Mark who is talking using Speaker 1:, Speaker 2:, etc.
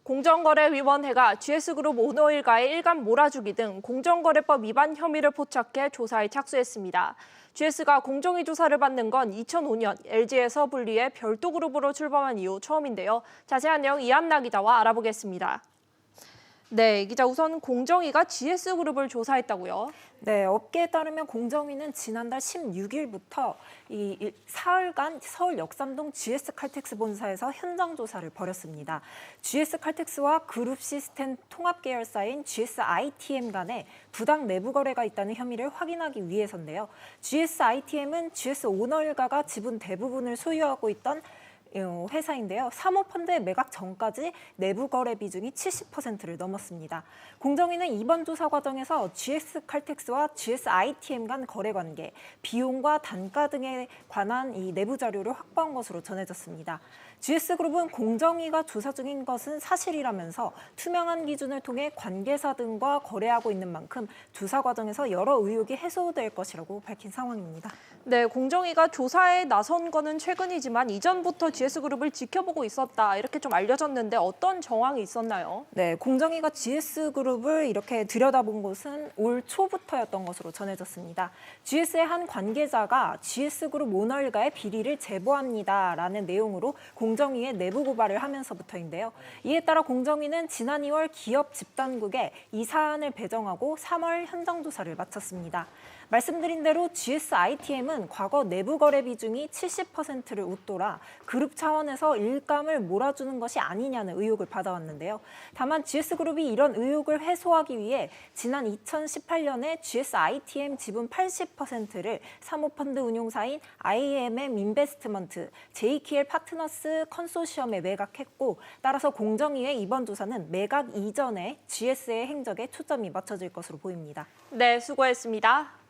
Speaker 1: 공정거래위원회가 GS그룹 오너일가의 일감 몰아주기 등 공정거래법 위반 혐의를 포착해 조사에 착수했습니다. GS가 공정위 조사를 받는 건 2005년 LG에서 분리해 별도 그룹으로 출범한 이후 처음인데요. 자세한 내용 이한나 기자와 알아보겠습니다. 네, 이 기자 우선 공정위가 GS그룹을 조사했다고요?
Speaker 2: 네, 업계에 따르면 공정위는 지난달 16일부터 사흘간 서울 역삼동 GS칼텍스 본사에서 현장 조사를 벌였습니다. GS칼텍스와 그룹 시스템 통합 계열사인 GSITM 간에 부당 내부 거래가 있다는 혐의를 확인하기 위해서인데요. GSITM은 GS 오너일가가 지분 대부분을 소유하고 있던 회사인데요. 사모펀드의 매각 전까지 내부 거래 비중이 70%를 넘었습니다. 공정위는 이번 조사 과정에서 GS칼텍스와 GSITM 간 거래 관계, 비용과 단가 등에 관한 이 내부 자료를 확보한 것으로 전해졌습니다. GS그룹은 공정위가 조사 중인 것은 사실이라면서 투명한 기준을 통해 관계사 등과 거래하고 있는 만큼 조사 과정에서 여러 의혹이 해소될 것이라고 밝힌 상황입니다.
Speaker 1: 네, 공정위가 조사에 나선 거는 최근이지만 이전부터 GS그룹을 지켜보고 있었다 이렇게 좀 알려졌는데 어떤 정황이 있었나요?
Speaker 2: 네, 공정위가 GS그룹을 이렇게 들여다본 것은 올 초부터였던 것으로 전해졌습니다. GS의 한 관계자가 GS그룹 오너일가의 비리를 제보합니다라는 내용으로 공정위에 내부 고발을 하면서부터인데요. 이에 따라 공정위는 지난 2월 기업 집단국에 이 사안을 배정하고 3월 현장 조사를 마쳤습니다. 말씀드린 대로 GSITM은 과거 내부 거래 비중이 70%를 웃돌아 그룹 차원에서 일감을 몰아주는 것이 아니냐는 의혹을 받아왔는데요. 다만 GS그룹이 이런 의혹을 해소하기 위해 지난 2018년에 GSITM 지분 80%를 사모펀드 운용사인 IMM 인베스트먼트, JKL 파트너스 컨소시엄에 매각했고 따라서 공정위의 이번 조사는 매각 이전에 GS의 행적에 초점이 맞춰질 것으로 보입니다.
Speaker 1: 네, 수고했습니다.